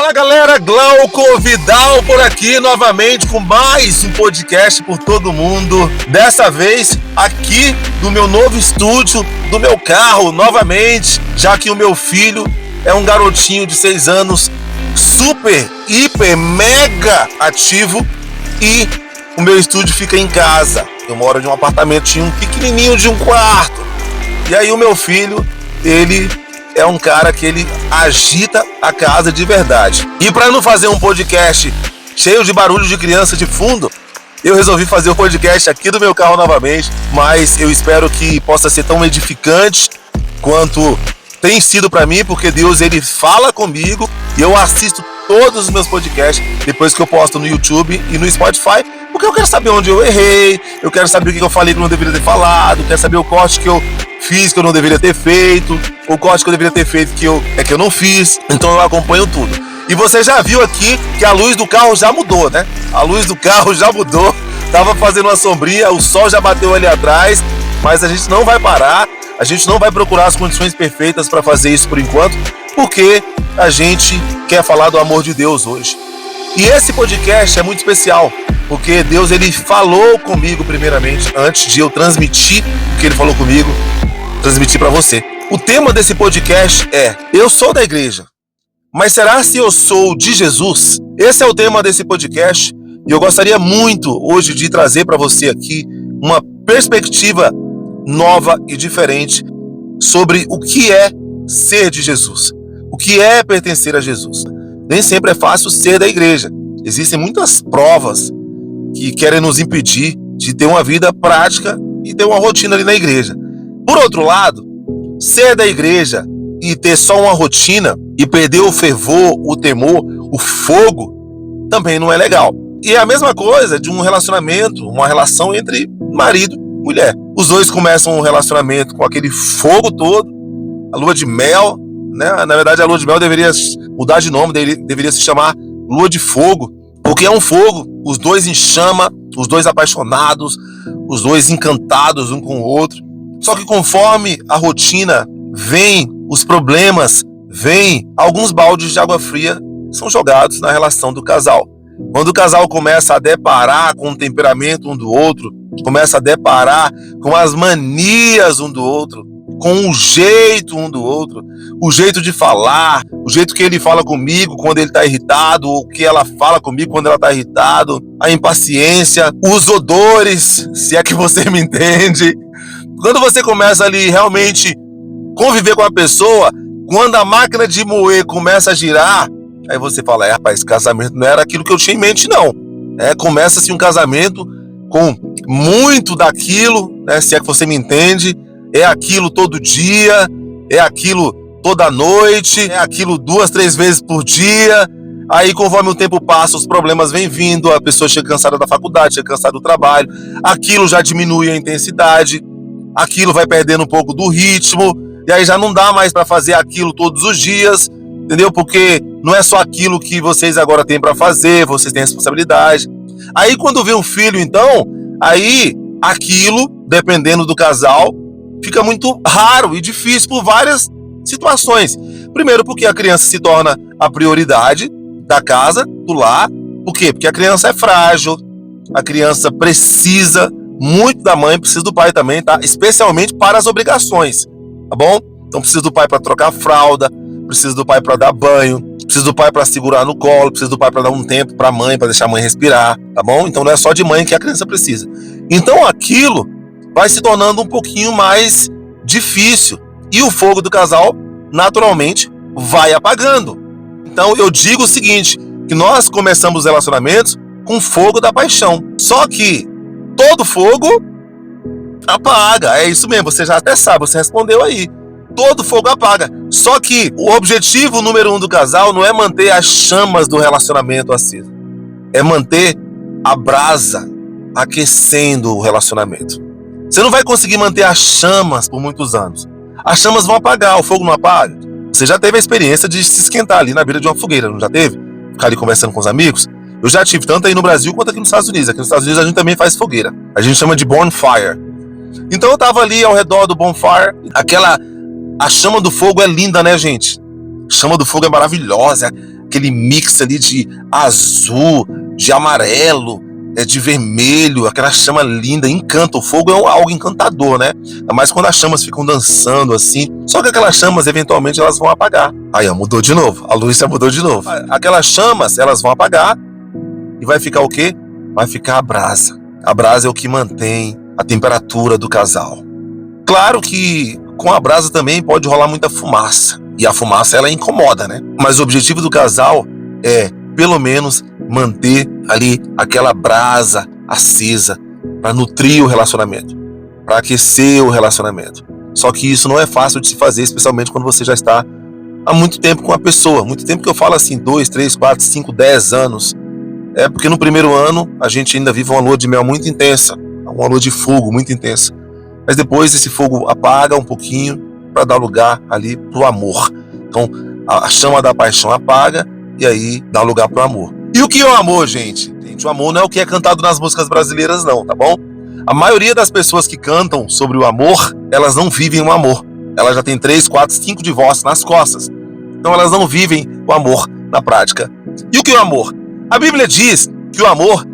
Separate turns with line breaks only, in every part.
Fala galera, Glauco Vidal por aqui novamente com mais um podcast por todo mundo. Dessa vez aqui do meu novo estúdio, do meu carro novamente, já que o meu filho é um garotinho de 6 anos, super, hiper, mega ativo e o meu estúdio fica em casa. Eu moro em um apartamentinho pequenininho de um quarto. E aí o meu filho, ele é um cara que ele agita a casa de verdade. E para não fazer um podcast cheio de barulho de criança de fundo, eu resolvi fazer o podcast aqui do meu carro novamente, mas eu espero que possa ser tão edificante quanto tem sido para mim, porque Deus ele fala comigo e eu assisto todos os meus podcasts depois que eu posto no YouTube e no Spotify, porque eu quero saber onde eu errei, eu quero saber o que eu falei que eu não deveria ter falado, eu quero saber o corte que eu fiz que eu não deveria ter feito, o corte que eu deveria ter feito que eu não fiz. Então eu acompanho tudo. E você já viu aqui que a luz do carro já mudou, né? A luz do carro já mudou. Tava fazendo uma sombria, o sol já bateu ali atrás, mas a gente não vai parar, a gente não vai procurar as condições perfeitas para fazer isso por enquanto, porque a gente quer falar do amor de Deus hoje. E esse podcast é muito especial, porque Deus ele falou comigo primeiramente, antes de eu transmitir o que ele falou comigo, transmitir para você. O tema desse podcast é: eu sou da igreja, mas será se eu sou de Jesus? Esse é o tema desse podcast e eu gostaria muito hoje de trazer para você aqui uma perspectiva nova e diferente sobre o que é ser de Jesus, o que é pertencer a Jesus. Nem sempre é fácil ser da igreja. Existem muitas provas que querem nos impedir de ter uma vida prática e ter uma rotina ali na igreja. Por outro lado, ser da igreja e ter só uma rotina e perder o fervor, o temor, o fogo, também não é legal. E é a mesma coisa de um relacionamento, uma relação entre marido e mulher. Os dois começam um relacionamento com aquele fogo todo, a lua de mel, né? Na verdade a lua de mel deveria mudar de nome, deveria se chamar lua de fogo, porque é um fogo, os dois em chama, os dois apaixonados, os dois encantados um com o outro. Só que conforme a rotina vem, os problemas vêm, alguns baldes de água fria são jogados na relação do casal. Quando o casal começa a deparar com o temperamento um do outro, começa a deparar com as manias um do outro, com o jeito um do outro, o jeito de falar, o jeito que ele fala comigo quando ele está irritado, ou que ela fala comigo quando ela está irritado, a impaciência, os odores, se é que você me entende. Quando você começa ali realmente conviver com a pessoa, quando a máquina de moer começa a girar, aí você fala, rapaz, esse casamento não era aquilo que eu tinha em mente, não. Começa-se um casamento com muito daquilo, né, se é que você me entende, é aquilo todo dia, é aquilo toda noite, é aquilo 2, 3 vezes por dia. Aí conforme o tempo passa, os problemas vêm vindo, a pessoa chega cansada da faculdade, chega cansada do trabalho, aquilo já diminui a intensidade, aquilo vai perdendo um pouco do ritmo, e aí já não dá mais para fazer aquilo todos os dias, entendeu? Porque não é só aquilo que vocês agora têm para fazer, vocês têm responsabilidade. Aí quando vem um filho, então, aí aquilo, dependendo do casal, fica muito raro e difícil por várias situações. Primeiro porque a criança se torna a prioridade da casa, do lar. Por quê? Porque a criança é frágil, a criança precisa muito da mãe, precisa do pai também, tá? Especialmente para as obrigações, tá bom? Então precisa do pai para trocar fralda, precisa do pai para dar banho, precisa do pai para segurar no colo, precisa do pai para dar um tempo para a mãe, para deixar a mãe respirar, tá bom? Então não é só de mãe que a criança precisa. Então aquilo vai se tornando um pouquinho mais difícil e o fogo do casal naturalmente vai apagando. Então eu digo o seguinte, que nós começamos os relacionamentos com fogo da paixão, só que todo fogo apaga, é isso mesmo, você já até sabe, você respondeu aí. Todo fogo apaga. Só que o objetivo número 1 do casal não é manter as chamas do relacionamento acesas. É manter a brasa aquecendo o relacionamento. Você não vai conseguir manter as chamas por muitos anos. As chamas vão apagar, o fogo não apaga. Você já teve a experiência de se esquentar ali na beira de uma fogueira, não já teve? Ficar ali conversando com os amigos? Eu já tive, tanto aí no Brasil quanto aqui nos Estados Unidos. Aqui nos Estados Unidos a gente também faz fogueira. A gente chama de bonfire. Então eu tava ali ao redor do bonfire. A chama do fogo é linda, né, gente? A chama do fogo é maravilhosa. aquele mix ali de azul, de amarelo, de vermelho, aquela chama linda, encanta. O fogo é algo encantador, né? Mas quando as chamas ficam dançando assim, só que aquelas chamas eventualmente elas vão apagar. Aí, ó, mudou de novo, a luz já mudou de novo. Aquelas chamas elas vão apagar e vai ficar o quê? Vai ficar a brasa. A brasa é o que mantém a temperatura do casal. Claro que com a brasa também pode rolar muita fumaça. E a fumaça ela incomoda, né? Mas o objetivo do casal é, pelo menos, manter ali aquela brasa acesa para nutrir o relacionamento, para aquecer o relacionamento. Só que isso não é fácil de se fazer, especialmente quando você já está há muito tempo com a pessoa. Muito tempo que eu falo assim, 2, 3, 4, 5, 10 anos. É porque no primeiro ano a gente ainda vive uma lua de mel muito intensa, uma lua de fogo muito intensa. Mas depois esse fogo apaga um pouquinho para dar lugar ali pro amor. Então a chama da paixão apaga e aí dá lugar pro amor. E o que é o amor, gente? O amor não é o que é cantado nas músicas brasileiras não, tá bom? A maioria das pessoas que cantam sobre o amor, elas não vivem o amor. Elas já têm 3, 4, 5 divórcios nas costas. Então elas não vivem o amor na prática. E o que é o amor? A Bíblia diz que o amor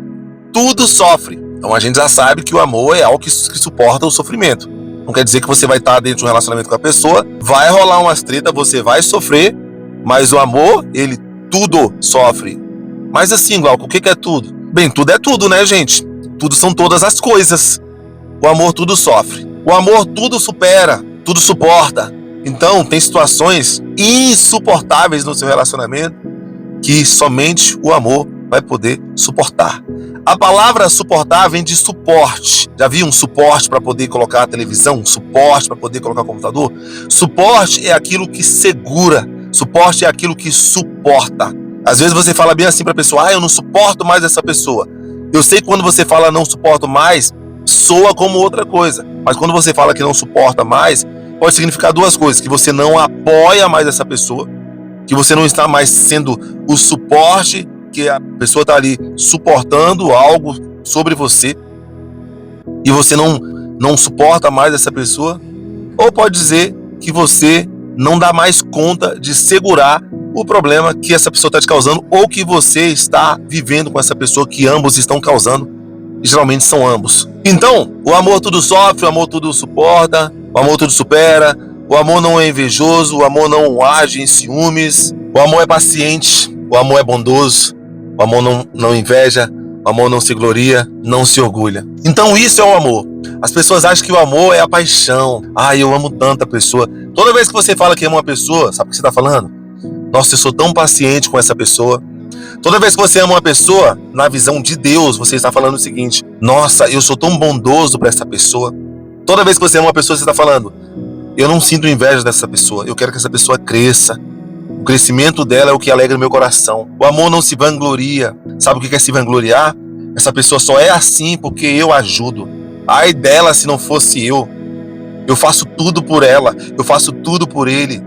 tudo sofre. Então a gente já sabe que o amor é algo que suporta o sofrimento. Não quer dizer que você vai estar dentro de um relacionamento com a pessoa, vai rolar umas tretas, você vai sofrer, mas o amor, ele tudo sofre. Mas assim, Glauco, o que é tudo? Bem, tudo é tudo, né, gente? Tudo são todas as coisas. O amor tudo sofre. O amor tudo supera, tudo suporta. Então, tem situações insuportáveis no seu relacionamento que somente o amor vai poder suportar. A palavra suportar vem de suporte. Já viu um suporte para poder colocar a televisão? Um suporte para poder colocar o computador? Suporte é aquilo que segura. Suporte é aquilo que suporta. Às vezes você fala bem assim para a pessoa, eu não suporto mais essa pessoa. Eu sei que quando você fala não suporto mais, soa como outra coisa. Mas quando você fala que não suporta mais, pode significar duas coisas. Que você não apoia mais essa pessoa, que você não está mais sendo o suporte, que a pessoa está ali suportando algo sobre você, e você não suporta mais essa pessoa. Ou pode dizer que você não dá mais conta de segurar o problema que essa pessoa está te causando, ou que você está vivendo com essa pessoa, que ambos estão causando, e geralmente são ambos. Então, o amor tudo sofre, o amor tudo suporta, o amor tudo supera, o amor não é invejoso, o amor não age em ciúmes, o amor é paciente, o amor é bondoso, o amor não inveja, o amor não se gloria, não se orgulha. Então isso é o amor. As pessoas acham que o amor é a paixão. Eu amo tanto a pessoa. Toda vez que você fala que ama uma pessoa, sabe o que você está falando? Nossa, eu sou tão paciente com essa pessoa. Toda vez que você ama uma pessoa, na visão de Deus, você está falando o seguinte: nossa, eu sou tão bondoso para essa pessoa. Toda vez que você ama uma pessoa, você está falando: eu não sinto inveja dessa pessoa, eu quero que essa pessoa cresça. O crescimento dela é o que alegra meu coração. O amor não se vangloria. Sabe o que é se vangloriar? Essa pessoa só é assim porque eu ajudo. Ai dela se não fosse eu. Eu faço tudo por ela, eu faço tudo por ele.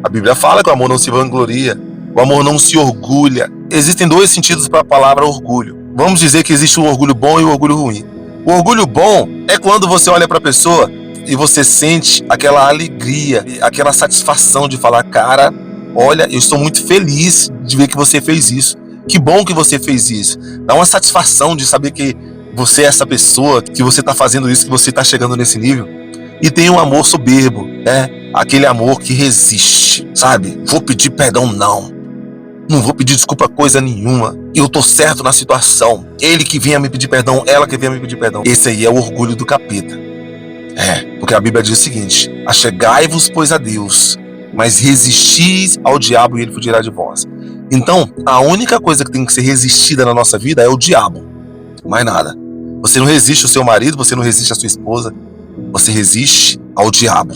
A Bíblia fala que o amor não se vangloria, o amor não se orgulha. Existem dois sentidos para a palavra orgulho. Vamos dizer que existe o orgulho bom e o orgulho ruim. O orgulho bom é quando você olha para a pessoa e você sente aquela alegria, aquela satisfação de falar: cara, olha, eu estou muito feliz de ver que você fez isso. Que bom que você fez isso. Dá uma satisfação de saber que você é essa pessoa, que você está fazendo isso, que você está chegando nesse nível. E tem um amor soberbo, né? Aquele amor que resiste, sabe? Vou pedir perdão, não vou pedir desculpa coisa nenhuma. Eu tô certo na situação. Ele que venha me pedir perdão, ela que venha me pedir perdão. Esse aí é o orgulho do capeta. Porque a Bíblia diz o seguinte: achegai-vos, pois, a Deus, mas resistis ao diabo e ele fugirá de vós. Então, a única coisa que tem que ser resistida na nossa vida é o diabo. Mais nada. Você não resiste ao seu marido, você não resiste à sua esposa, você resiste ao diabo.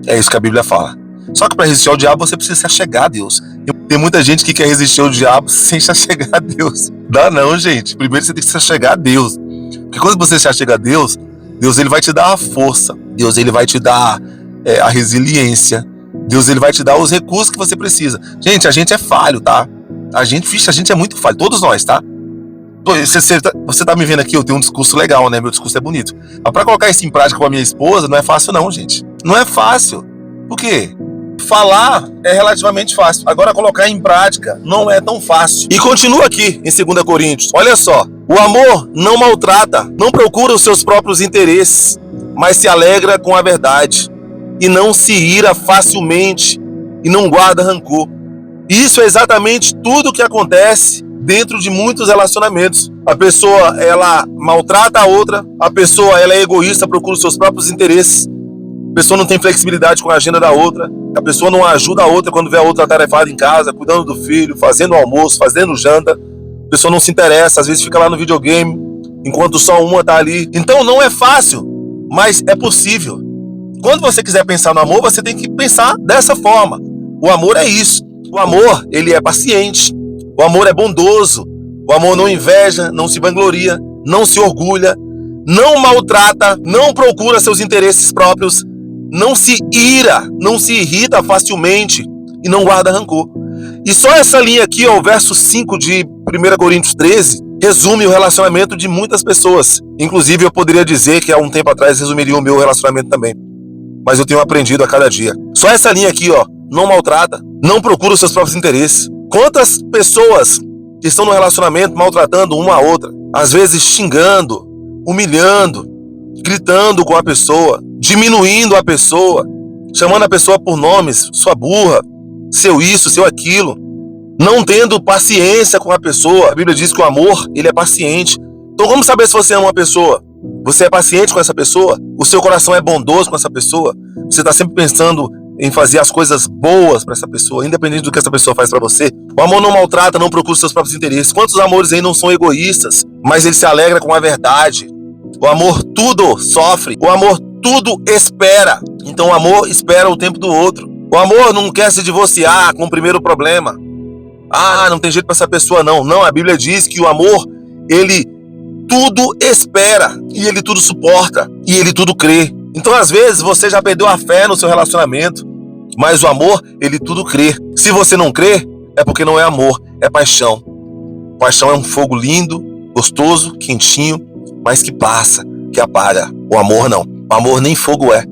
É isso que a Bíblia fala. Só que para resistir ao diabo, você precisa se achegar a Deus. Tem muita gente que quer resistir ao diabo sem se achegar a Deus. Dá não, gente. Primeiro você tem que se achegar a Deus. Porque quando você se achega a Deus, Deus ele vai te dar a força. Deus ele vai te dar a resiliência. Deus ele vai te dar os recursos que você precisa. Gente, a gente é falho, tá? A gente é muito falho. Todos nós, tá? Você tá me vendo aqui, eu tenho um discurso legal, né? Meu discurso é bonito. Mas pra colocar isso em prática com a minha esposa, não é fácil não, gente. Não é fácil. Por quê? falar é relativamente fácil. Agora, colocar em prática não é tão fácil. E continua aqui em 2 Coríntios. Olha só. O amor não maltrata, não procura os seus próprios interesses, mas se alegra com a verdade. E não se ira facilmente e não guarda rancor. Isso é exatamente tudo o que acontece dentro de muitos relacionamentos. A pessoa, ela maltrata a outra, a pessoa, ela é egoísta, procura os seus próprios interesses, a pessoa não tem flexibilidade com a agenda da outra, a pessoa não ajuda a outra quando vê a outra atarefada em casa, cuidando do filho, fazendo o almoço, fazendo janta, a pessoa não se interessa, às vezes fica lá no videogame, enquanto só uma tá ali. Então não é fácil, mas é possível. Quando você quiser pensar no amor, você tem que pensar dessa forma. O amor é isso. O amor, ele é paciente. O amor é bondoso. O amor não inveja, não se vangloria, não se orgulha, não maltrata, não procura seus interesses próprios, não se ira, não se irrita facilmente e não guarda rancor. E só essa linha aqui, ó, o verso 5 de 1 Coríntios 13, resume o relacionamento de muitas pessoas. Inclusive, eu poderia dizer que há um tempo atrás resumiria o meu relacionamento também. Mas eu tenho aprendido a cada dia. Só essa linha aqui, ó, não maltrata, não procura os seus próprios interesses. Quantas pessoas que estão no relacionamento maltratando uma a outra, às vezes xingando, humilhando, gritando com a pessoa, diminuindo a pessoa, chamando a pessoa por nomes, sua burra, seu isso, seu aquilo, não tendo paciência com a pessoa. A Bíblia diz que o amor, ele é paciente. Então como saber se você ama uma pessoa? Você é paciente com essa pessoa? O seu coração é bondoso com essa pessoa? Você está sempre pensando em fazer as coisas boas para essa pessoa, independente do que essa pessoa faz para você? O amor não maltrata, não procura os seus próprios interesses. Quantos amores aí não são egoístas, mas ele se alegra com a verdade? O amor tudo sofre, o amor tudo espera. Então o amor espera o tempo do outro. O amor não quer se divorciar com o primeiro problema. Ah, não tem jeito para essa pessoa não. Não, a Bíblia diz que o amor, ele tudo espera, e ele tudo suporta, e ele tudo crê. Então às vezes você já perdeu a fé no seu relacionamento, mas o amor, ele tudo crê. Se você não crê, é porque não é amor, é paixão. Paixão é um fogo lindo, gostoso, quentinho, mas que passa, que apaga. O amor não. O amor nem fogo é.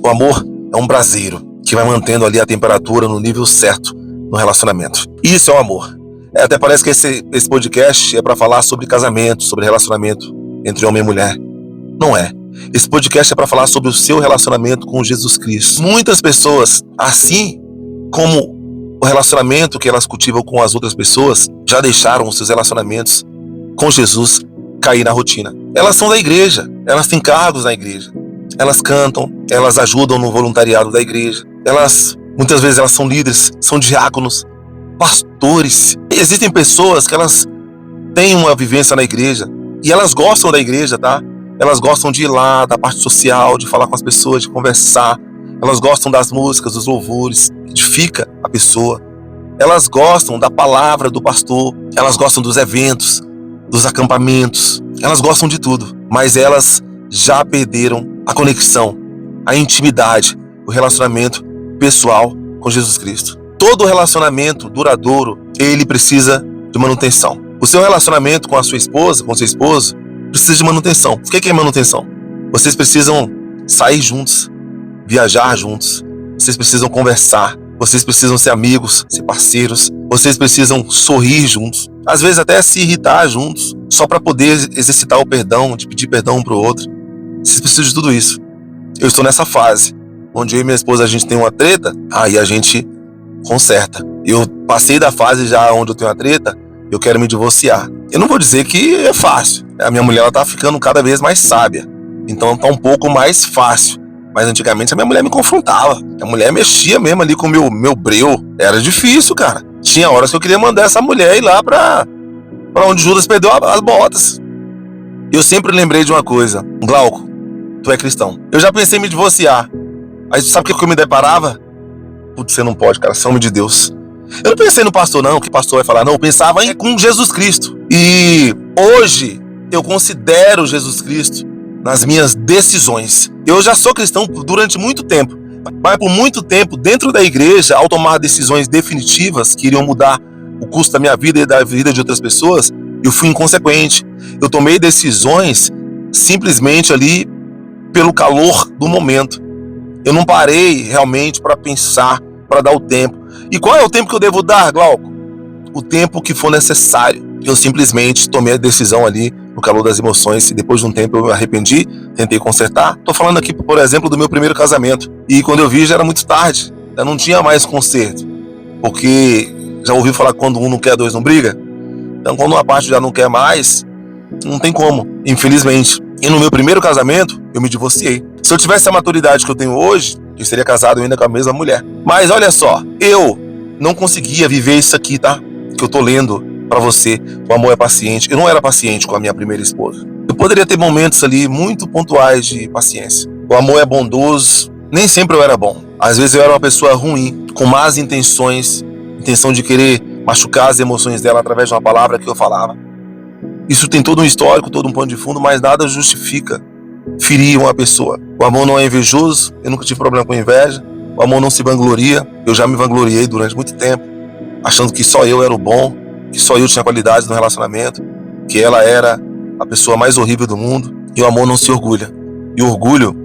O amor é um braseiro que vai mantendo ali a temperatura no nível certo no relacionamento. Isso é o amor. Até parece que esse podcast é para falar sobre casamento, sobre relacionamento entre homem e mulher. Não é. Esse podcast é para falar sobre o seu relacionamento com Jesus Cristo. Muitas pessoas, assim como o relacionamento que elas cultivam com as outras pessoas, já deixaram os seus relacionamentos com Jesus cair na rotina. Elas são da igreja, elas têm cargos na igreja, elas cantam, elas ajudam no voluntariado da igreja, muitas vezes elas são líderes, são diáconos, pastores. Existem pessoas que elas têm uma vivência na igreja e elas gostam da igreja, tá? Elas gostam de ir lá, da parte social, de falar com as pessoas, de conversar. Elas gostam das músicas, dos louvores, edifica a pessoa. Elas gostam da palavra do pastor, elas gostam dos eventos, dos acampamentos, elas gostam de tudo, mas elas já perderam a conexão, a intimidade, o relacionamento pessoal com Jesus Cristo. Todo relacionamento duradouro, ele precisa de manutenção. O seu relacionamento com a sua esposa, com seu esposo, precisa de manutenção. O que é manutenção? Vocês precisam sair juntos, viajar juntos, vocês precisam conversar, vocês precisam ser amigos, ser parceiros, vocês precisam sorrir juntos, às vezes até se irritar juntos, só para poder exercitar o perdão, de pedir perdão um pro outro. Vocês precisam de tudo isso. Eu estou nessa fase, onde eu e minha esposa a gente tem uma treta, aí a gente conserta. Eu passei da fase já onde eu tenho uma treta, eu quero me divorciar. Eu não vou dizer que é fácil. A minha mulher, ela tá ficando cada vez mais sábia, então tá um pouco mais fácil. Mas antigamente a minha mulher me confrontava. A mulher mexia mesmo ali com o meu breu. Era difícil, cara. Tinha horas que eu queria mandar essa mulher ir lá pra onde Judas perdeu as botas. Eu sempre lembrei de uma coisa. Glauco, tu é cristão. Eu já pensei em me divorciar. Aí sabe o que eu me deparava? Putz, você não pode, cara. Você é homem de Deus. Eu não pensei no pastor, não. Que pastor vai falar? Não, eu pensava com Jesus Cristo. E hoje eu considero Jesus Cristo nas minhas decisões. Eu já sou cristão durante muito tempo, mas por muito tempo dentro da igreja, ao tomar decisões definitivas que iriam mudar o curso da minha vida e da vida de outras pessoas, eu fui inconsequente. Eu tomei decisões simplesmente ali pelo calor do momento. Eu não parei realmente para pensar para dar o tempo. E qual é o tempo que eu devo dar, Glauco? O tempo que for necessário. Eu simplesmente tomei a decisão ali no calor das emoções e depois de um tempo eu me arrependi, tentei consertar. Tô falando aqui, por exemplo, do meu primeiro casamento. E quando eu vi já era muito tarde, já não tinha mais conserto. Porque já ouviu falar que quando um não quer, dois não briga? Então quando uma parte já não quer mais, não tem como, infelizmente. E no meu primeiro casamento, eu me divorciei. Se eu tivesse a maturidade que eu tenho hoje, eu seria casado ainda com a mesma mulher. Mas olha só, eu não conseguia viver isso aqui, tá? Que eu tô lendo pra você. O amor é paciente. Eu não era paciente com a minha primeira esposa. Eu poderia ter momentos ali muito pontuais de paciência. O amor é bondoso. Nem sempre eu era bom. Às vezes eu era uma pessoa ruim, com más intenções, intenção de querer machucar as emoções dela através de uma palavra que eu falava. Isso tem todo um histórico, todo um pano de fundo, mas nada justifica ferir uma pessoa. O amor não é invejoso, eu nunca tive problema com inveja. O amor não se vangloria, eu já me vangloriei durante muito tempo, achando que só eu era o bom, que só eu tinha qualidades no relacionamento, que ela era a pessoa mais horrível do mundo. E o amor não se orgulha. E o orgulho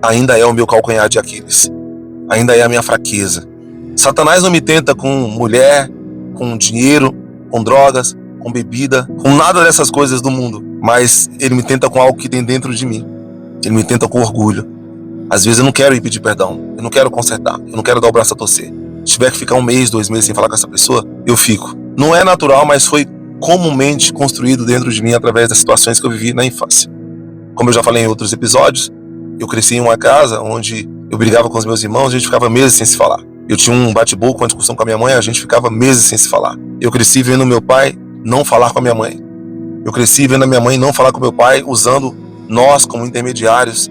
ainda é o meu calcanhar de Aquiles, ainda é a minha fraqueza. Satanás não me tenta com mulher, com dinheiro, com drogas, com bebida, com nada dessas coisas do mundo, mas ele me tenta com algo que tem dentro de mim. Ele me tenta com orgulho. Às vezes eu não quero ir pedir perdão, eu não quero consertar, eu não quero dar o braço a torcer. Se tiver que ficar 1 mês, 2 meses sem falar com essa pessoa, eu fico. Não é natural, mas foi comumente construído dentro de mim através das situações que eu vivi na infância. Como eu já falei em outros episódios, eu cresci em uma casa onde eu brigava com os meus irmãos, a gente ficava meses sem se falar. Eu tinha um bate-boca, uma discussão com a minha mãe, a gente ficava meses sem se falar. Eu cresci vendo meu pai não falar com a minha mãe. Eu cresci vendo a minha mãe não falar com meu pai, usando nós como intermediários.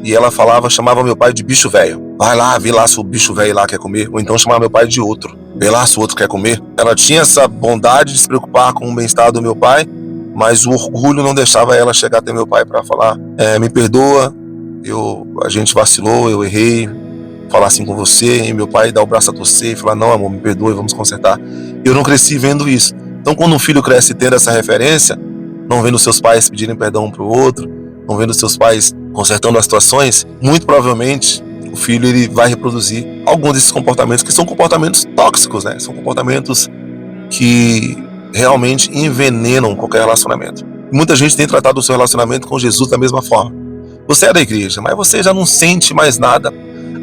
E ela chamava meu pai de bicho velho. Vai lá, vê lá se o bicho velho lá quer comer. Ou então chamava meu pai de outro. Vê lá se o outro quer comer. Ela tinha essa bondade de se preocupar com o bem-estar do meu pai, mas o orgulho não deixava ela chegar até meu pai para falar: me perdoa, a gente vacilou, eu errei, falar assim com você. E meu pai dá o braço a torcer e falar: não, amor, me perdoe, vamos consertar. Eu não cresci vendo isso. Então, quando um filho cresce tendo essa referência, não vendo seus pais pedirem perdão um para o outro, não vendo seus pais consertando as situações, muito provavelmente o filho ele vai reproduzir alguns desses comportamentos que são comportamentos tóxicos, né? São comportamentos que realmente envenenam qualquer relacionamento. Muita gente tem tratado o seu relacionamento com Jesus da mesma forma. Você é da igreja, mas você já não sente mais nada.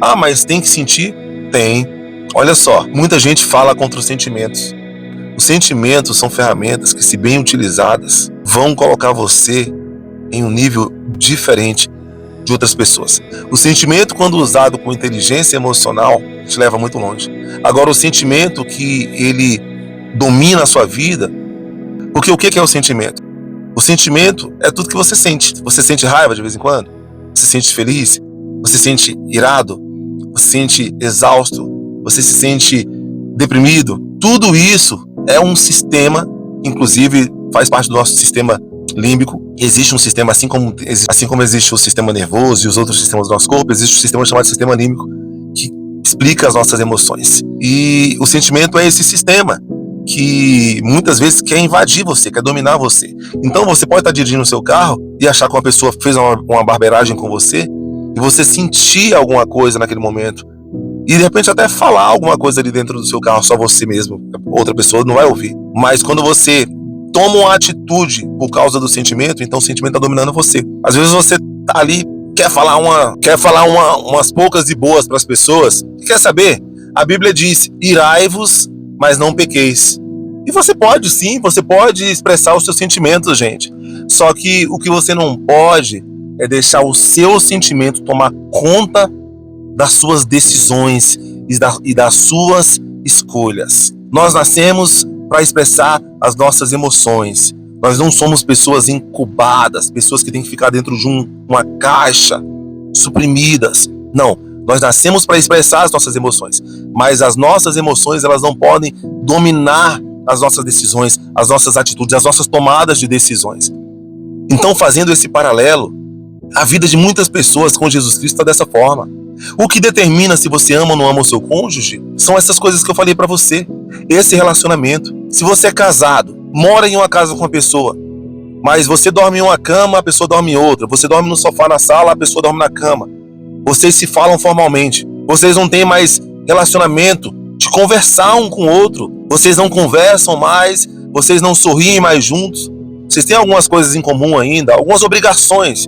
Ah, mas tem que sentir? Tem. Olha só, muita gente fala contra os sentimentos. Os sentimentos são ferramentas que, se bem utilizadas, vão colocar você em um nível diferente de outras pessoas. O sentimento, quando usado com inteligência emocional, te leva muito longe. Agora, o sentimento que ele domina a sua vida, porque o que é o sentimento? O sentimento é tudo que você sente. Você sente raiva de vez em quando? Você se sente feliz? Você se sente irado? Você se sente exausto? Você se sente deprimido? Tudo isso é um sistema, inclusive faz parte do nosso sistema límbico. Existe um sistema, assim como existe o sistema nervoso e os outros sistemas do nosso corpo, existe um sistema chamado sistema límbico que explica as nossas emoções. E o sentimento é esse sistema que muitas vezes quer invadir você, quer dominar você. Então você pode estar dirigindo o seu carro e achar que uma pessoa fez uma barbeiragem com você e você sentir alguma coisa naquele momento e de repente até falar alguma coisa ali dentro do seu carro, só você mesmo, outra pessoa não vai ouvir. Mas quando você toma uma atitude por causa do sentimento, então o sentimento está dominando você. Às vezes você tá ali, quer falar umas poucas e boas para as pessoas. Quer saber? A Bíblia diz: irai-vos, mas não pequeis. E você pode sim, você pode expressar os seus sentimentos, gente. Só que o que você não pode é deixar o seu sentimento tomar conta das suas decisões e das suas escolhas. Nós nascemos para expressar as nossas emoções. Nós não somos pessoas incubadas, pessoas que têm que ficar dentro de uma caixa, suprimidas. Não, nós nascemos para expressar as nossas emoções, mas as nossas emoções elas não podem dominar as nossas decisões, as nossas atitudes, as nossas tomadas de decisões. Então, fazendo esse paralelo, a vida de muitas pessoas com Jesus Cristo está dessa forma. O que determina se você ama ou não ama o seu cônjuge são essas coisas que eu falei para você. Esse relacionamento. Se você é casado, mora em uma casa com uma pessoa, mas você dorme em uma cama, a pessoa dorme em outra. Você dorme no sofá na sala, a pessoa dorme na cama. Vocês se falam formalmente. Vocês não têm mais relacionamento de conversar um com o outro. Vocês não conversam mais, vocês não sorriem mais juntos. Vocês têm algumas coisas em comum ainda, algumas obrigações,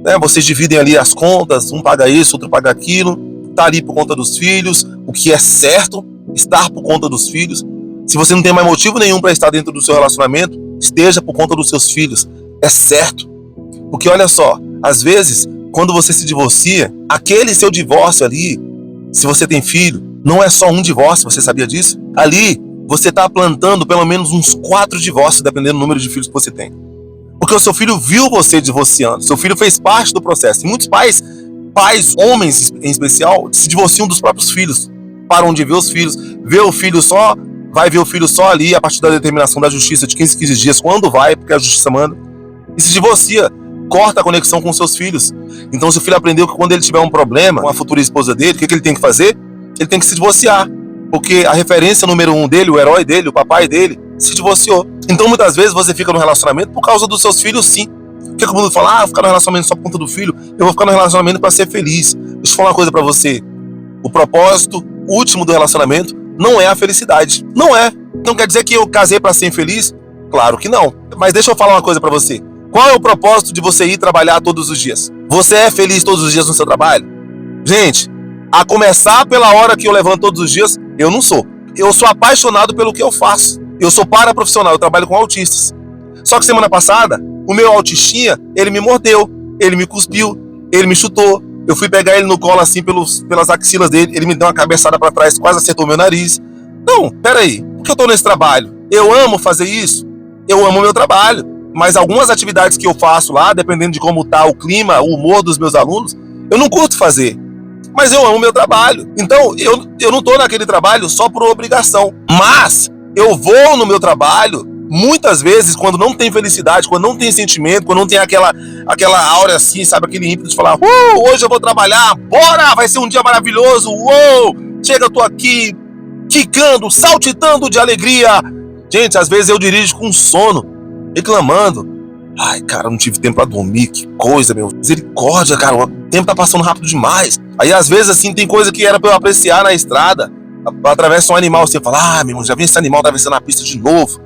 né? Vocês dividem ali as contas, um paga isso, outro paga aquilo, tá ali por conta dos filhos, o que é certo, estar por conta dos filhos. Se você não tem mais motivo nenhum para estar dentro do seu relacionamento, esteja por conta dos seus filhos, é certo. Porque olha só, às vezes, quando você se divorcia, aquele seu divórcio ali, se você tem filho, não é só um divórcio, você sabia disso? Ali, você está plantando pelo menos uns 4 divórcios, dependendo do número de filhos que você tem. Porque o seu filho viu você divorciando, seu filho fez parte do processo. E muitos pais, homens em especial, se divorciam dos próprios filhos, param de ver os filhos, vai ver o filho só ali, a partir da determinação da justiça de 15 dias, quando vai, porque a justiça manda, e se divorcia, corta a conexão com seus filhos. Então seu filho aprendeu que quando ele tiver um problema com a futura esposa dele, o que ele tem que fazer? Ele tem que se divorciar, porque a referência número 1 dele, o herói dele, o papai dele, se divorciou. Então muitas vezes você fica no relacionamento por causa dos seus filhos, sim. Porque o mundo fala, ficar no relacionamento só por conta do filho, eu vou ficar no relacionamento para ser feliz. Deixa eu falar uma coisa para você, o propósito último do relacionamento não é a felicidade, não é. Então quer dizer que eu casei para ser infeliz? Claro que não. Mas deixa eu falar uma coisa para você, qual é o propósito de você ir trabalhar todos os dias? Você é feliz todos os dias no seu trabalho? Gente, a começar pela hora que eu levanto todos os dias, eu não sou. Eu sou apaixonado pelo que eu faço. Eu sou paraprofissional, eu trabalho com autistas. Só que semana passada, o meu autistinha, ele me mordeu, ele me cuspiu, ele me chutou. Eu fui pegar ele no colo assim pelas axilas dele, ele me deu uma cabeçada pra trás, quase acertou meu nariz. Não, peraí, por que eu tô nesse trabalho? Eu amo fazer isso, eu amo o meu trabalho. Mas algumas atividades que eu faço lá, dependendo de como tá o clima, o humor dos meus alunos, eu não curto fazer. Mas eu amo o meu trabalho. Então, eu não tô naquele trabalho só por obrigação. Mas eu vou no meu trabalho, muitas vezes, quando não tem felicidade, quando não tem sentimento, quando não tem aquela aura assim, sabe? Aquele ímpeto de falar, hoje eu vou trabalhar, bora, vai ser um dia maravilhoso, chega, eu tô aqui, quicando, saltitando de alegria. Gente, às vezes eu dirijo com sono, reclamando. Ai, cara, não tive tempo pra dormir, que coisa, meu. Misericórdia, cara, o tempo tá passando rápido demais. Aí, às vezes, assim, tem coisa que era pra eu apreciar na estrada. Atravessa um animal, você fala, meu irmão, já vi esse animal atravessando a pista de novo.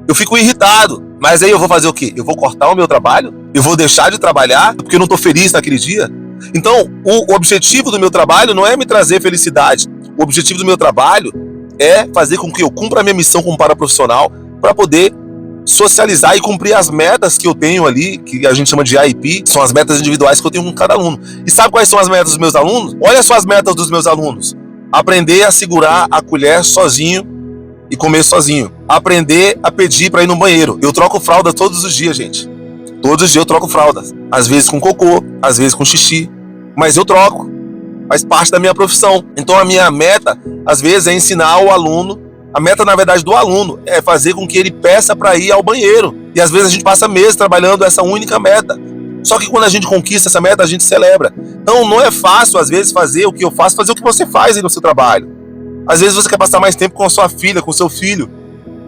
Eu fico irritado. Mas aí eu vou fazer o quê? Eu vou cortar o meu trabalho? Eu vou deixar de trabalhar porque eu não tô feliz naquele dia? Então, o objetivo do meu trabalho não é me trazer felicidade. O objetivo do meu trabalho é fazer com que eu cumpra a minha missão como paraprofissional para poder socializar e cumprir as metas que eu tenho ali, que a gente chama de AIP, são as metas individuais que eu tenho com cada aluno. E sabe quais são as metas dos meus alunos? Olha só as metas dos meus alunos. Aprender a segurar a colher sozinho e comer sozinho. Aprender a pedir para ir no banheiro. Eu troco fralda todos os dias, gente. Todos os dias eu troco fraldas. Às vezes com cocô, às vezes com xixi. Mas eu troco. Faz parte da minha profissão. Então a minha meta, às vezes, é ensinar o aluno. A meta, na verdade, do aluno é fazer com que ele peça para ir ao banheiro. E às vezes a gente passa meses trabalhando essa única meta. Só que quando a gente conquista essa meta, a gente celebra. Então não é fácil, às vezes, fazer o que eu faço, fazer o que você faz aí no seu trabalho. Às vezes você quer passar mais tempo com a sua filha, com o seu filho.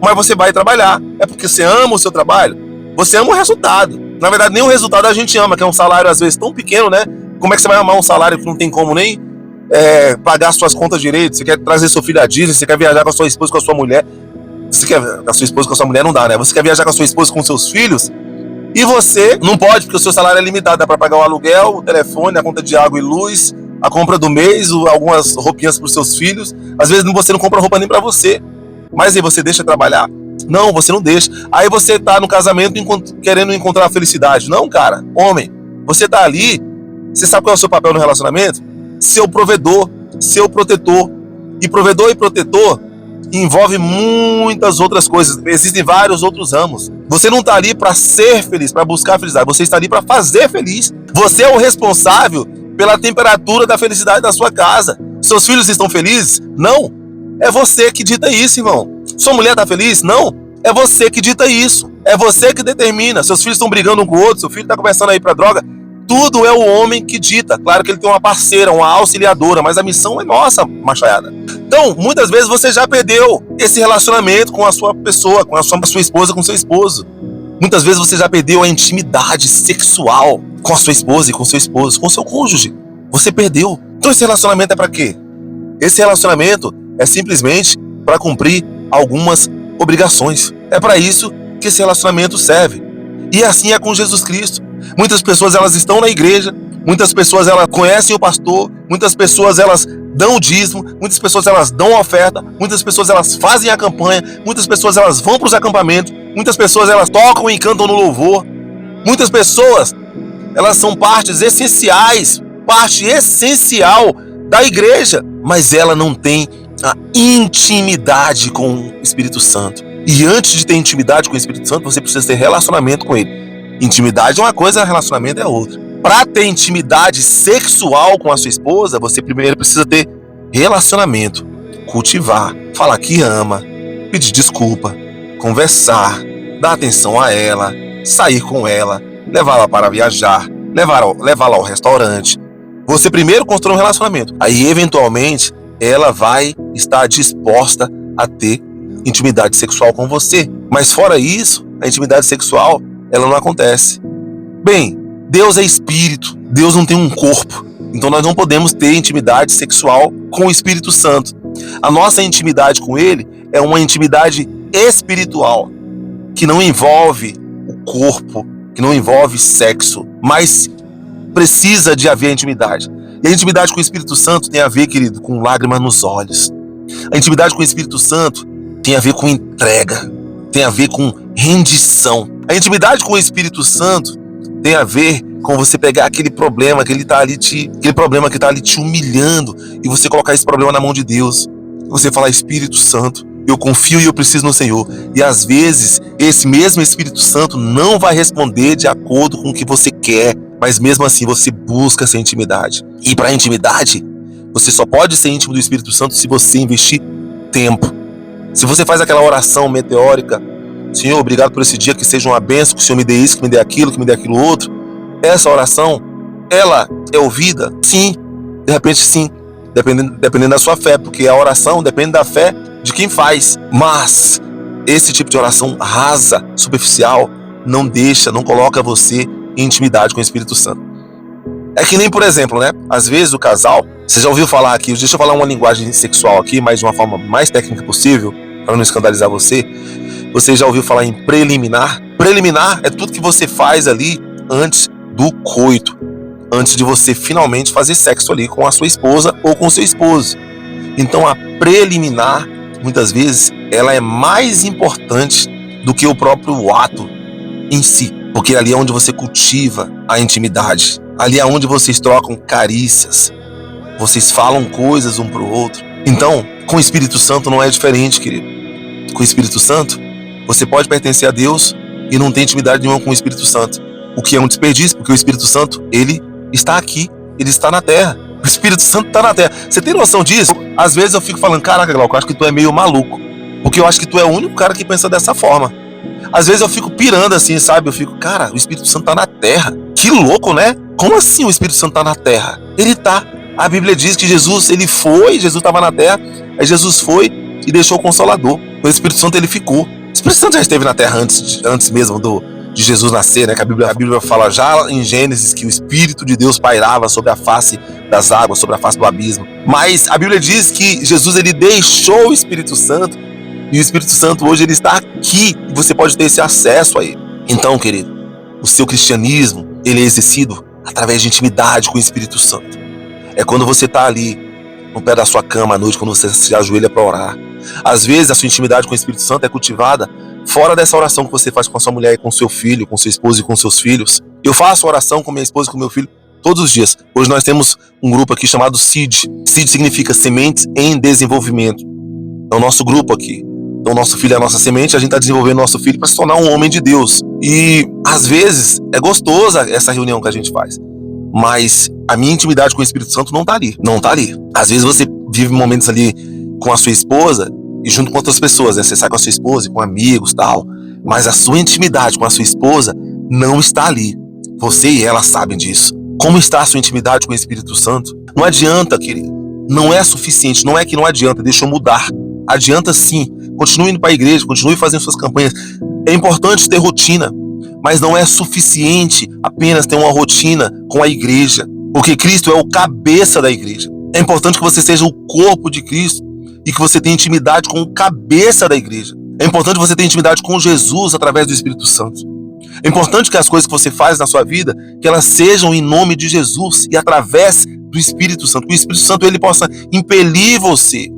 Mas você vai trabalhar. É porque você ama o seu trabalho. Você ama o resultado. Na verdade, nem o resultado a gente ama, que é um salário, às vezes, tão pequeno, né? Como é que você vai amar um salário que não tem como nem pagar suas contas direito? Você quer trazer seu filho à Disney, você quer viajar com a sua esposa, com a sua mulher. Você quer com a sua esposa, com a sua mulher, não dá, né? Você quer viajar com a sua esposa, com seus filhos, e você não pode, porque o seu salário é limitado. Dá para pagar o aluguel, o telefone, a conta de água e luz, a compra do mês, algumas roupinhas para os seus filhos. Às vezes você não compra roupa nem para você. Mas aí você deixa trabalhar? Não, você não deixa. Aí você tá no casamento querendo encontrar a felicidade. Não, cara, homem, você tá ali, você sabe qual é o seu papel no relacionamento? Seu provedor, seu protetor. E provedor e protetor envolve muitas outras coisas. Existem vários outros ramos. Você não está ali para ser feliz, para buscar a felicidade. Você está ali para fazer feliz. Você é o responsável pela temperatura da felicidade da sua casa. Seus filhos estão felizes? Não. É você que dita isso, irmão. Sua mulher está feliz? Não. É você que dita isso. É você que determina. Seus filhos estão brigando um com o outro. Seu filho está começando a ir para droga. Tudo é o homem que dita. Claro que ele tem uma parceira, uma auxiliadora, mas a missão é nossa, machaiada. Então, muitas vezes você já perdeu esse relacionamento com a sua pessoa, com a sua esposa, com o seu esposo. Muitas vezes você já perdeu a intimidade sexual com a sua esposa e com o seu esposo, com o seu cônjuge. Você perdeu. Então esse relacionamento é para quê? Esse relacionamento é simplesmente para cumprir algumas obrigações. É para isso que esse relacionamento serve. E assim é com Jesus Cristo. Muitas pessoas elas estão na igreja, muitas pessoas elas conhecem o pastor, muitas pessoas elas dão o dízimo, muitas pessoas elas dão a oferta, muitas pessoas elas fazem a campanha, muitas pessoas elas vão para os acampamentos, muitas pessoas elas tocam e cantam no louvor, muitas pessoas elas são partes essenciais, parte essencial da igreja, mas ela não tem a intimidade com o Espírito Santo. E antes de ter intimidade com o Espírito Santo, você precisa ter relacionamento com ele. Intimidade é uma coisa, relacionamento é outra. Para ter intimidade sexual com a sua esposa, você primeiro precisa ter relacionamento, cultivar, falar que ama, pedir desculpa, conversar, dar atenção a ela, sair com ela, levá-la para viajar, levá-la ao restaurante. Você primeiro constrói um relacionamento. Aí, eventualmente, ela vai estar disposta a ter intimidade sexual com você. Mas fora isso, a intimidade sexual, ela não acontece. Bem, Deus é espírito, Deus não tem um corpo. Então nós não podemos ter intimidade sexual com o Espírito Santo. A nossa intimidade com ele é uma intimidade espiritual, que não envolve o corpo, que não envolve sexo, mas precisa de haver intimidade. E a intimidade com o Espírito Santo tem a ver, querido, com lágrimas nos olhos. A intimidade com o Espírito Santo tem a ver com entrega, tem a ver com rendição. A intimidade com o Espírito Santo tem a ver com você pegar aquele problema que está ali te humilhando e você colocar esse problema na mão de Deus. Você falar: Espírito Santo, eu confio e eu preciso no Senhor. E às vezes esse mesmo Espírito Santo não vai responder de acordo com o que você quer, mas mesmo assim você busca essa intimidade. E para a intimidade, você só pode ser íntimo do Espírito Santo se você investir tempo. Se você faz aquela oração meteórica: Senhor, obrigado por esse dia, que seja uma bênção, que o Senhor me dê isso, que me dê aquilo outro. Essa oração, ela é ouvida? Sim, de repente sim, dependendo da sua fé, porque a oração depende da fé de quem faz. Mas esse tipo de oração rasa, superficial, não coloca você em intimidade com o Espírito Santo. É que nem, por exemplo, né? Às vezes o casal, você já ouviu falar aqui, deixa eu falar uma linguagem sexual aqui, mas de uma forma mais técnica possível, para não escandalizar você. Você já ouviu falar em preliminar? Preliminar é tudo que você faz ali antes do coito, antes de você finalmente fazer sexo ali com a sua esposa ou com o seu esposo. Então a preliminar, muitas vezes, ela é mais importante do que o próprio ato em si, porque ali é onde você cultiva a intimidade, ali é onde vocês trocam carícias, vocês falam coisas um para o outro. Então, com o Espírito Santo não é diferente, querido. Com o Espírito Santo, você pode pertencer a Deus e não ter intimidade nenhuma com o Espírito Santo, o que é um desperdício, porque o Espírito Santo, ele está aqui, ele está na terra. O Espírito Santo está na terra. Você tem noção disso? Às vezes eu fico falando: caraca, Glauco, eu acho que tu é meio maluco, porque eu acho que tu é o único cara que pensa dessa forma. Às vezes eu fico pirando assim, sabe? Eu fico: cara, o Espírito Santo está na terra. Que louco, né? Como assim o Espírito Santo está na terra? Ele está. A Bíblia diz que Jesus estava na terra, aí Jesus foi e deixou o Consolador. O Espírito Santo, ele ficou. O Espírito Santo já esteve na terra antes mesmo de Jesus nascer, né? Que a Bíblia fala já em Gênesis que o Espírito de Deus pairava sobre a face das águas, sobre a face do abismo. Mas a Bíblia diz que Jesus, ele deixou o Espírito Santo, e o Espírito Santo hoje ele está aqui, e você pode ter esse acesso a ele. Então, querido, o seu cristianismo, ele é exercido através de intimidade com o Espírito Santo. É quando você está ali no pé da sua cama à noite, quando você se ajoelha para orar. Às vezes a sua intimidade com o Espírito Santo é cultivada fora dessa oração que você faz com a sua mulher e com seu filho, com sua esposa e com seus filhos. Eu faço oração com minha esposa e com meu filho todos os dias. Hoje nós temos um grupo aqui chamado CID. CID significa Sementes em Desenvolvimento. É o nosso grupo aqui. Então nosso filho é a nossa semente, a gente está desenvolvendo nosso filho para se tornar um homem de Deus. E às vezes é gostosa essa reunião que a gente faz, mas a minha intimidade com o Espírito Santo não está ali. Não está ali. Às vezes você vive momentos ali com a sua esposa e junto com outras pessoas, né? Você sai com a sua esposa e com amigos e tal, mas a sua intimidade com a sua esposa não está ali. Você e ela sabem disso. Como está a sua intimidade com o Espírito Santo? Não adianta, querido. Não é suficiente. Não é que não adianta. Deixa eu mudar. Adianta sim. Continue indo para a igreja, continue fazendo suas campanhas. É importante ter rotina, mas não é suficiente apenas ter uma rotina com a igreja, porque Cristo é o cabeça da igreja. É importante que você seja o corpo de Cristo e que você tenha intimidade com o cabeça da igreja. É importante você ter intimidade com Jesus através do Espírito Santo. É importante que as coisas que você faz na sua vida, que elas sejam em nome de Jesus e através do Espírito Santo. Que o Espírito Santo ele possa impelir você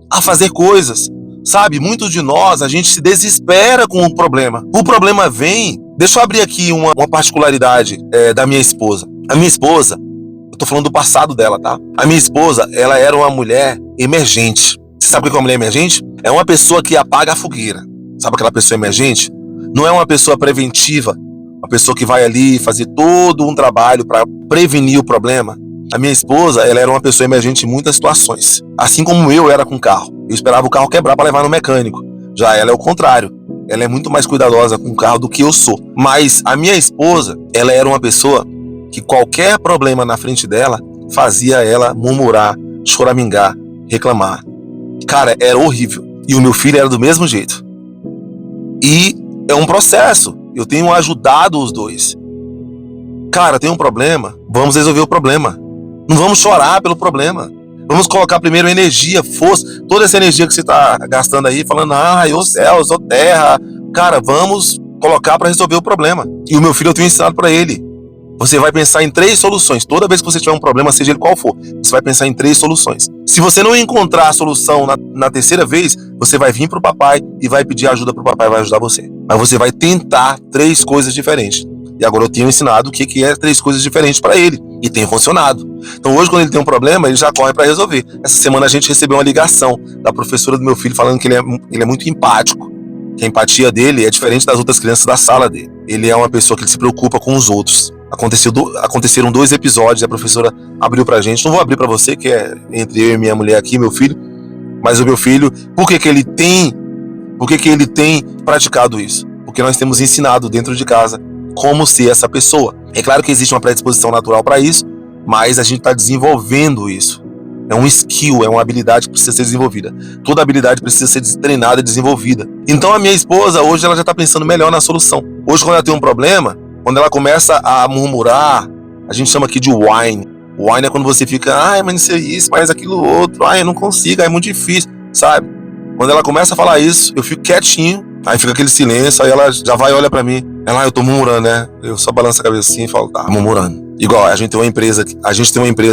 a fazer coisas. Sabe, muitos de nós, a gente se desespera com o problema. O problema vem... Deixa eu abrir aqui uma particularidade da minha esposa. A minha esposa, eu tô falando do passado dela, tá? A minha esposa, ela era uma mulher emergente. Você sabe o que é uma mulher emergente? É uma pessoa que apaga a fogueira. Sabe aquela pessoa emergente? Não é uma pessoa preventiva, uma pessoa que vai ali fazer todo um trabalho para prevenir o problema. A minha esposa, ela era uma pessoa emergente em muitas situações. Assim como eu era com o carro. Eu esperava o carro quebrar para levar no mecânico. Já ela é o contrário. Ela é muito mais cuidadosa com o carro do que eu sou. Mas a minha esposa, ela era uma pessoa que qualquer problema na frente dela fazia ela murmurar, choramingar, reclamar. Cara, era horrível. E o meu filho era do mesmo jeito. E é um processo. Eu tenho ajudado os dois. Cara, tem um problema. Vamos resolver o problema. Não vamos chorar pelo problema. Vamos colocar primeiro energia, força. Toda essa energia que você está gastando aí, falando, ô céus, ô terra. Cara, vamos colocar para resolver o problema. E o meu filho, eu tenho ensinado para ele. Você vai pensar em 3 soluções. Toda vez que você tiver um problema, seja ele qual for, você vai pensar em 3 soluções. Se você não encontrar a solução na terceira vez, você vai vir pro papai e vai pedir ajuda pro papai, vai ajudar você. Mas você vai tentar 3 coisas diferentes. E agora eu tenho ensinado o que é 3 coisas diferentes para ele. E tem funcionado. Então hoje, quando ele tem um problema, ele já corre para resolver. Essa semana a gente recebeu uma ligação da professora do meu filho falando que ele é muito empático. Que a empatia dele é diferente das outras crianças da sala dele. Ele é uma pessoa que se preocupa com os outros. Aconteceram 2 episódios, a professora abriu pra gente. Não vou abrir pra você, que é entre eu e minha mulher aqui, meu filho. Mas o meu filho, por que ele tem praticado isso? Porque nós temos ensinado dentro de casa como ser essa pessoa. É claro que existe uma predisposição natural para isso, mas a gente está desenvolvendo isso. É um skill, é uma habilidade que precisa ser desenvolvida. Toda habilidade precisa ser treinada e desenvolvida. Então a minha esposa, hoje, ela já está pensando melhor na solução. Hoje, quando ela tem um problema, quando ela começa a murmurar, a gente chama aqui de whine. Whine é quando você fica, mas não sei isso, mas aquilo outro, eu não consigo, é muito difícil, sabe? Quando ela começa a falar isso, eu fico quietinho, aí fica aquele silêncio, aí ela já vai e olha pra mim. Ela, eu tô murmurando, né? Eu só balanço a cabeça assim e falo, tá, murmurando. Igual, a gente tem uma empresa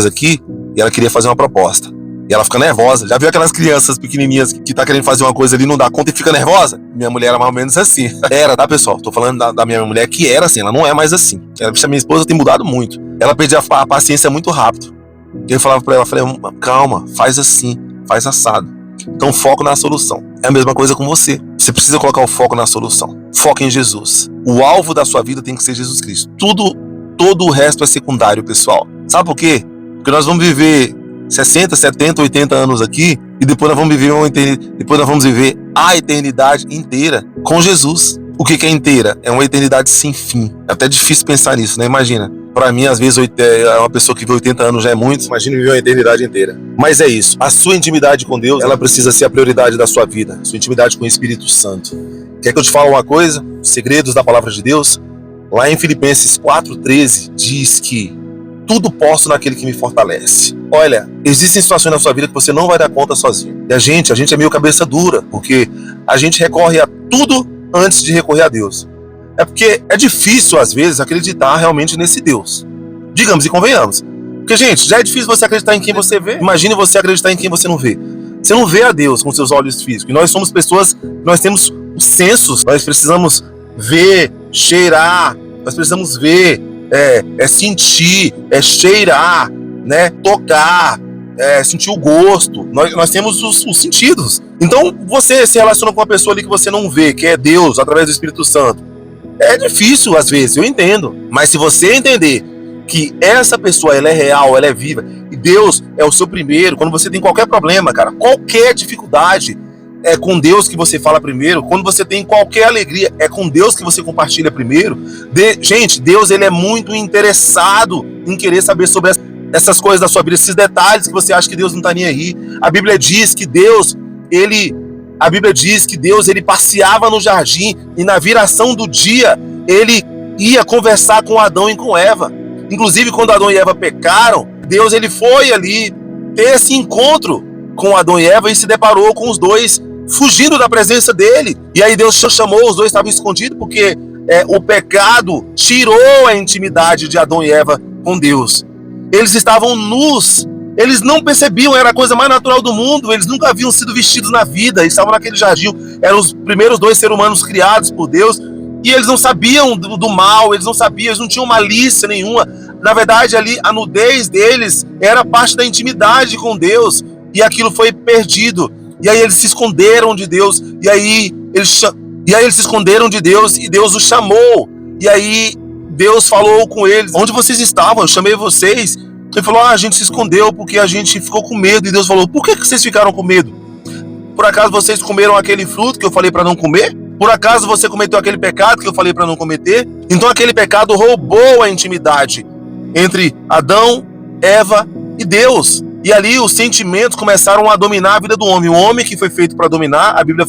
aqui e ela queria fazer uma proposta. E ela fica nervosa. Já viu aquelas crianças pequenininhas que tá querendo fazer uma coisa ali, não dá conta e fica nervosa? Minha mulher era mais ou menos assim. Era, tá, pessoal? Tô falando da minha mulher que era assim, ela não é mais assim. A minha esposa tem mudado muito. Ela perdia a paciência muito rápido. Eu falava pra ela, calma, faz assim, faz assado. Então foco na solução. É a mesma coisa com você. Você precisa colocar o foco na solução. Foca em Jesus. O alvo da sua vida tem que ser Jesus Cristo. Todo o resto é secundário, pessoal. Sabe por quê? Porque nós vamos viver 60, 70, 80 anos aqui e depois nós vamos viver a eternidade inteira com Jesus. O que é inteira? É uma eternidade sem fim. É até difícil pensar nisso, né? Imagina. Pra mim, às vezes, uma pessoa que vive 80 anos já é muito. Imagina viver uma eternidade inteira. Mas é isso. A sua intimidade com Deus, ela precisa ser a prioridade da sua vida. Sua intimidade com o Espírito Santo. Quer que eu te fale uma coisa? Os segredos da palavra de Deus? Lá em Filipenses 4,13 diz que tudo posso naquele que me fortalece. Olha, existem situações na sua vida que você não vai dar conta sozinho. E a gente é meio cabeça dura, porque a gente recorre a tudo antes de recorrer a Deus. É porque é difícil, às vezes, acreditar realmente nesse Deus. Digamos e convenhamos. Porque, gente, já é difícil você acreditar em quem você vê. Imagine você acreditar em quem você não vê. Você não vê a Deus com seus olhos físicos. E nós somos pessoas, nós temos os sensos. Nós precisamos ver, cheirar. Nós precisamos ver, sentir, cheirar, né, tocar, sentir o gosto. Nós temos os sentidos. Então, você se relaciona com uma pessoa ali que você não vê, que é Deus, através do Espírito Santo. É difícil às vezes, eu entendo. Mas se você entender que essa pessoa, ela é real, ela é viva, e Deus é o seu primeiro, quando você tem qualquer problema, cara, qualquer dificuldade, é com Deus que você fala primeiro. Quando você tem qualquer alegria, é com Deus que você compartilha primeiro. Gente, Deus, ele é muito interessado em querer saber sobre essas coisas da sua vida, esses detalhes que você acha que Deus não tá nem aí. A Bíblia diz que Deus, ele passeava no jardim e na viração do dia ele ia conversar com Adão e com Eva. Inclusive, quando Adão e Eva pecaram, Deus, ele foi ali ter esse encontro com Adão e Eva e se deparou com os dois fugindo da presença dele. E aí Deus chamou, os dois estavam escondidos porque o pecado tirou a intimidade de Adão e Eva com Deus. Eles estavam nus, eles não percebiam, era a coisa mais natural do mundo, eles nunca haviam sido vestidos na vida, eles estavam naquele jardim, eram os primeiros dois seres humanos criados por Deus, e eles não sabiam do mal, eles não sabiam, eles não tinham malícia nenhuma. Na verdade, ali, a nudez deles era parte da intimidade com Deus, e aquilo foi perdido. E aí eles se esconderam de Deus, e aí eles se esconderam de Deus, e Deus os chamou. E aí Deus falou com eles: onde vocês estavam? Eu chamei vocês. Ele falou: a gente se escondeu porque a gente ficou com medo. E Deus falou: por que vocês ficaram com medo? Por acaso vocês comeram aquele fruto que eu falei para não comer? Por acaso você cometeu aquele pecado que eu falei para não cometer? Então aquele pecado roubou a intimidade entre Adão, Eva e Deus. E ali os sentimentos começaram a dominar a vida do homem. O homem que foi feito para dominar, a Bíblia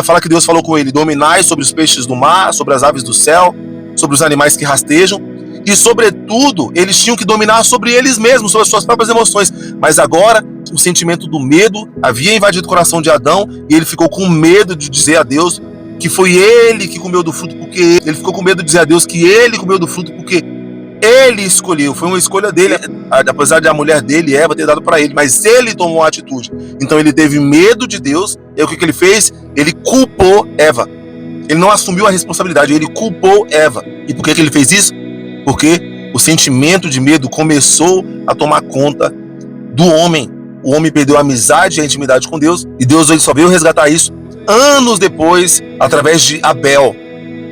fala que Deus falou com ele: dominai sobre os peixes do mar, sobre as aves do céu, sobre os animais que rastejam. E sobretudo, eles tinham que dominar sobre eles mesmos, sobre as suas próprias emoções. Mas agora, o sentimento do medo havia invadido o coração de Adão, e ele ficou com medo de dizer a Deus que foi ele que comeu do fruto, porque ele ficou com medo de dizer a Deus que ele comeu do fruto porque ele escolheu, foi uma escolha dele, apesar de a mulher dele, Eva, ter dado para ele, mas ele tomou a atitude. Então ele teve medo de Deus, e o que ele fez? Ele culpou Eva. Ele não assumiu a responsabilidade, ele culpou Eva. E por que ele fez isso? Porque o sentimento de medo começou a tomar conta do homem. O homem perdeu a amizade e a intimidade com Deus, e Deus ele só veio resgatar isso anos depois, através de Abel,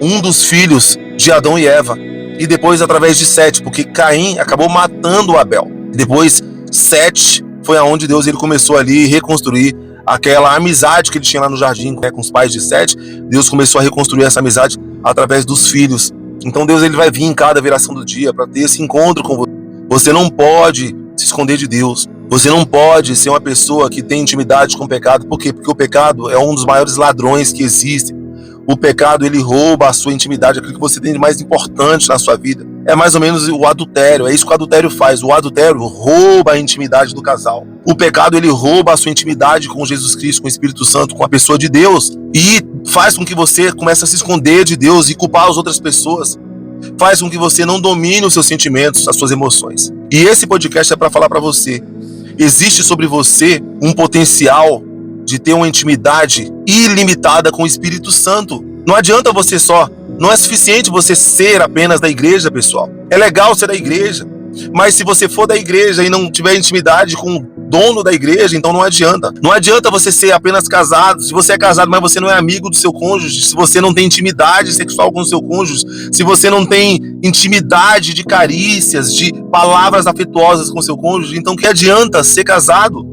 um dos filhos de Adão e Eva. E depois através de Sete, porque Caim acabou matando Abel. E depois Sete foi aonde Deus ele começou ali a reconstruir aquela amizade que ele tinha lá no jardim, com os pais de Sete. Deus começou a reconstruir essa amizade através dos filhos. Então Deus ele vai vir em cada viração do dia para ter esse encontro com você. Você não pode se esconder de Deus. Você não pode ser uma pessoa que tem intimidade com o pecado. Por quê? Porque o pecado é um dos maiores ladrões que existem. O pecado, ele rouba a sua intimidade, aquilo que você tem de mais importante na sua vida. É mais ou menos o adultério, é isso que o adultério faz. O adultério rouba a intimidade do casal. O pecado, ele rouba a sua intimidade com Jesus Cristo, com o Espírito Santo, com a pessoa de Deus. E faz com que você comece a se esconder de Deus e culpar as outras pessoas. Faz com que você não domine os seus sentimentos, as suas emoções. E esse podcast é para falar para você. Existe sobre você um potencial de ter uma intimidade ilimitada com o Espírito Santo. Não adianta você só, não é suficiente você ser apenas da igreja, pessoal. É legal ser da igreja, mas se você for da igreja e não tiver intimidade com o dono da igreja, então não adianta. Não adianta você ser apenas casado. Se você é casado, mas você não é amigo do seu cônjuge, se você não tem intimidade sexual com o seu cônjuge, se você não tem intimidade de carícias, de palavras afetuosas com o seu cônjuge, então que adianta ser casado?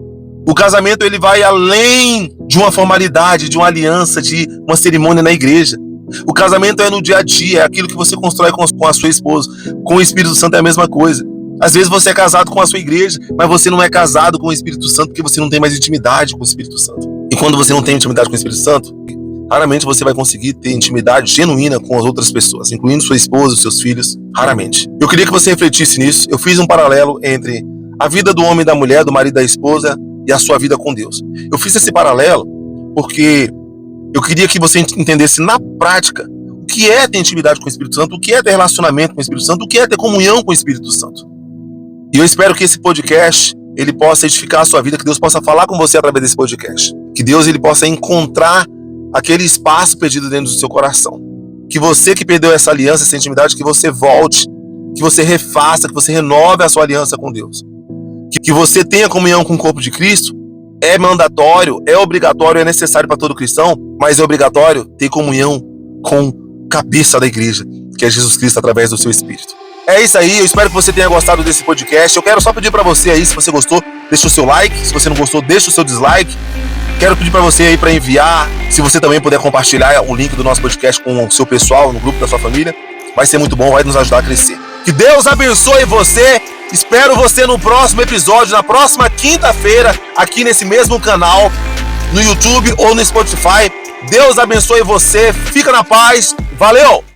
O casamento ele vai além de uma formalidade, de uma aliança, de uma cerimônia na igreja. O casamento é no dia a dia, é aquilo que você constrói com a sua esposa. Com o Espírito Santo é a mesma coisa. Às vezes você é casado com a sua igreja, mas você não é casado com o Espírito Santo porque você não tem mais intimidade com o Espírito Santo. E quando você não tem intimidade com o Espírito Santo, raramente você vai conseguir ter intimidade genuína com as outras pessoas, incluindo sua esposa, seus filhos, raramente. Eu queria que você refletisse nisso. Eu fiz um paralelo entre a vida do homem e da mulher, do marido e da esposa, e a sua vida com Deus. Eu fiz esse paralelo porque eu queria que você entendesse na prática o que é ter intimidade com o Espírito Santo, o que é ter relacionamento com o Espírito Santo, o que é ter comunhão com o Espírito Santo. E eu espero que esse podcast ele possa edificar a sua vida, que Deus possa falar com você através desse podcast. Que Deus ele possa encontrar aquele espaço perdido dentro do seu coração. Que você que perdeu essa aliança, essa intimidade, que você volte, que você refaça, que você renove a sua aliança com Deus. Que você tenha comunhão com o corpo de Cristo é mandatório, é obrigatório, é necessário para todo cristão, mas é obrigatório ter comunhão com a cabeça da igreja, que é Jesus Cristo através do seu Espírito. É isso aí, eu espero que você tenha gostado desse podcast. Eu quero só pedir para você aí, se você gostou, deixa o seu like, se você não gostou, deixa o seu dislike. Quero pedir para você aí para enviar, se você também puder compartilhar o link do nosso podcast com o seu pessoal, no grupo da sua família, vai ser muito bom, vai nos ajudar a crescer. Que Deus abençoe você. Espero você no próximo episódio, na próxima quinta-feira, aqui nesse mesmo canal, no YouTube ou no Spotify. Deus abençoe você, fica na paz, valeu!